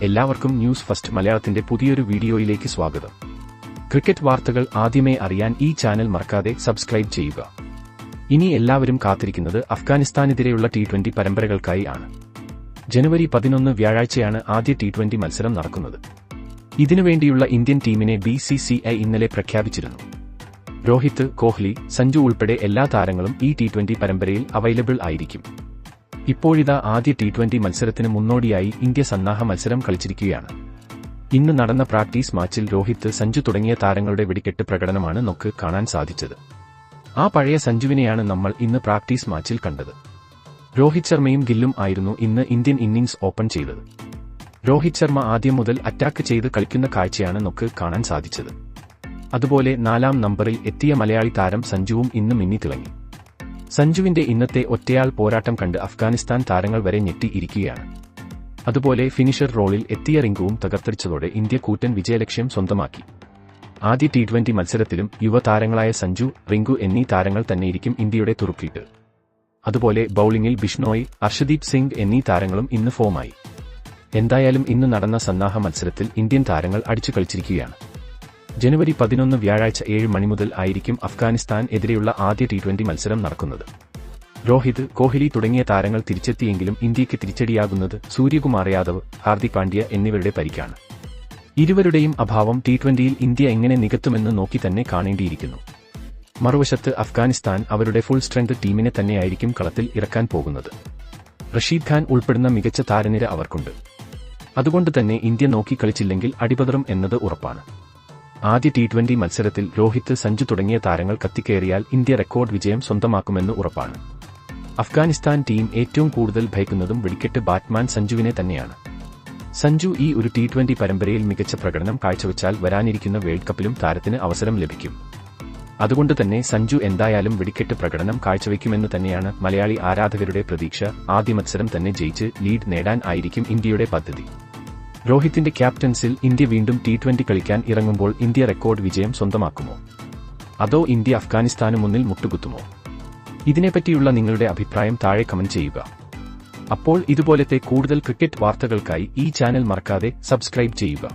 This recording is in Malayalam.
എല്ലാവർക്കും ന്യൂസ് ഫസ്റ്റ് മലയാളത്തിന്റെ പുതിയൊരു വീഡിയോയിലേക്ക് സ്വാഗതം. ക്രിക്കറ്റ് വാർത്തകൾ ആദ്യമേ അറിയാൻ ഈ ചാനൽ മറക്കാതെ സബ്സ്ക്രൈബ് ചെയ്യുക. ഇനി എല്ലാവരും കാത്തിരിക്കുന്നത് അഫ്ഗാനിസ്ഥാനെതിരെയുള്ള T20 പരമ്പരകൾക്കായി ആണ്. ജനുവരി 11 വ്യാഴാഴ്ചയാണ് ആദ്യ T20 മത്സരം നടക്കുന്നത്. ഇതിനുവേണ്ടിയുള്ള ഇന്ത്യൻ ടീമിനെ BCCI ഇന്നലെ പ്രഖ്യാപിച്ചിരുന്നു. രോഹിത്, കോഹ്ലി, സഞ്ജു ഉൾപ്പെടെ എല്ലാ താരങ്ങളും ഈ T20 പരമ്പരയിൽ അവൈലബിൾ ആയിരിക്കും. ഇപ്പോഴിതാ ആദ്യ T20 മത്സരത്തിന് മുന്നോടിയായി ഇന്ത്യ സന്നാഹ മത്സരം കളിച്ചിരിക്കുകയാണ്. ഇന്ന് നടന്ന പ്രാക്ടീസ് മാച്ചിൽ രോഹിത്, സഞ്ജു തുടങ്ങിയ താരങ്ങളുടെ വെടിക്കെട്ട് പ്രകടനമാണ് നമുക്ക് കാണാൻ സാധിച്ചത്. ആ പഴയ സഞ്ജുവിനെയാണ് നമ്മൾ ഇന്ന് പ്രാക്ടീസ് മാച്ചിൽ കണ്ടത്. രോഹിത് ശർമ്മയും ഗില്ലും ആയിരുന്നു ഇന്ന് ഇന്ത്യൻ ഇന്നിംഗ്സ് ഓപ്പൺ ചെയ്തത്. രോഹിത് ശർമ്മ ആദ്യം മുതൽ അറ്റാക്ക് ചെയ്ത് കളിക്കുന്ന കാഴ്ചയാണ് നമുക്ക് കാണാൻ സാധിച്ചത്. അതുപോലെ 4-ാം നമ്പറിൽ എത്തിയ മലയാളി താരം സഞ്ജുവും ഇന്ന് മിന്നിത്തിളങ്ങി. സഞ്ജുവിന്റെ ഇന്നത്തെ ഒറ്റയാൾ പോരാട്ടം കണ്ട് അഫ്ഗാനിസ്ഥാൻ താരങ്ങൾ വരെ ഞെട്ടിയിരിക്കുകയാണ്. അതുപോലെ ഫിനിഷർ റോളിൽ എത്തിയ റിങ്കുവും തകർത്തടിച്ചതോടെ ഇന്ത്യ കൂറ്റൻ വിജയലക്ഷ്യം സ്വന്തമാക്കി. ആദ്യ T20 മത്സരത്തിലും യുവതാരങ്ങളായ സഞ്ജു, റിങ്കു എന്നീ താരങ്ങൾ തന്നെയിരിക്കും ഇന്ത്യയുടെ തുറുക്കിട്ട്. അതുപോലെ ബൌളിംഗിൽ ബിഷ്ണോയ്, അർഷദീപ് സിംഗ് എന്നീ താരങ്ങളും ഇന്ന് ഫോമായി. എന്തായാലും ഇന്ന് നടന്ന സന്നാഹ മത്സരത്തിൽ ഇന്ത്യൻ താരങ്ങൾ അടിച്ചു കളിച്ചിരിക്കുകയാണ്. ജനുവരി 11 വ്യാഴാഴ്ച 7 മണി മുതൽ ആയിരിക്കും അഫ്ഗാനിസ്ഥാൻ എതിരെയുള്ള ആദ്യ T20 മത്സരം നടക്കുന്നത്. രോഹിത്, കോഹ്ലി തുടങ്ങിയ താരങ്ങൾ തിരിച്ചെത്തിയെങ്കിലും ഇന്ത്യയ്ക്ക് തിരിച്ചടിയാകുന്നത് സൂര്യകുമാർ യാദവ്, ഹാർദിക് പാണ്ഡ്യ എന്നിവരുടെ പരിക്കാണ്. ഇരുവരുടെയും അഭാവം T20യിൽ ഇന്ത്യ എങ്ങനെ നികത്തുമെന്ന് നോക്കി തന്നെ കാണേണ്ടിയിരിക്കുന്നു. മറുവശത്ത് അഫ്ഗാനിസ്ഥാൻ അവരുടെ ഫുൾ സ്ട്രെങ്ത് ടീമിനെ തന്നെയായിരിക്കും കളത്തിൽ ഇറക്കാൻ പോകുന്നത്. റഷീദ് ഖാൻ ഉൾപ്പെടുന്ന മികച്ച താരനിര അവർക്കുണ്ട്. അതുകൊണ്ട് തന്നെ ഇന്ത്യ നോക്കി കളിച്ചില്ലെങ്കിൽ അടിപതറും എന്നത് ഉറപ്പാണ്. ആദ്യ T20 മത്സരത്തിൽ രോഹിത്, സഞ്ജു തുടങ്ങിയ താരങ്ങൾ കത്തിക്കയറിയാൽ ഇന്ത്യ റെക്കോർഡ് വിജയം സ്വന്തമാക്കുമെന്ന് ഉറപ്പാണ്. അഫ്ഗാനിസ്ഥാൻ ടീം ഏറ്റവും കൂടുതൽ ഭയക്കുന്നതും വെടിക്കെട്ട് ബാറ്റ്മാൻ സഞ്ജുവിനെ തന്നെയാണ്. സഞ്ജു ഈ ഒരു T20 പരമ്പരയിൽ മികച്ച പ്രകടനം കാഴ്ചവെച്ചാൽ വരാനിരിക്കുന്ന വേൾഡ് കപ്പിലും താരത്തിന് അവസരം ലഭിക്കും. അതുകൊണ്ട് തന്നെ സഞ്ജു എന്തായാലും വെടിക്കെട്ട് പ്രകടനം കാഴ്ചവെക്കുമെന്ന് തന്നെയാണ് മലയാളി ആരാധകരുടെ പ്രതീക്ഷ. ആദ്യ മത്സരം തന്നെ ജയിച്ച് ലീഡ് നേടാൻ ആയിരിക്കും ഇന്ത്യയുടെ പദ്ധതി. രോഹിത്തിന്റെ ക്യാപ്റ്റൻസിൽ ഇന്ത്യ വീണ്ടും T20 കളിക്കാൻ ഇറങ്ങുമ്പോൾ ഇന്ത്യ റെക്കോർഡ് വിജയം സ്വന്തമാക്കുമോ? അതോ ഇന്ത്യ അഫ്ഗാനിസ്ഥാന് മുന്നിൽ മുട്ടുകുത്തുമോ? ഇതിനെപ്പറ്റിയുള്ള നിങ്ങളുടെ അഭിപ്രായം താഴെ കമന്റ് ചെയ്യുക. അപ്പോൾ ഇതുപോലത്തെ കൂടുതൽ ക്രിക്കറ്റ് വാർത്തകൾക്കായി ഈ ചാനൽ മറക്കാതെ സബ്സ്ക്രൈബ് ചെയ്യുക.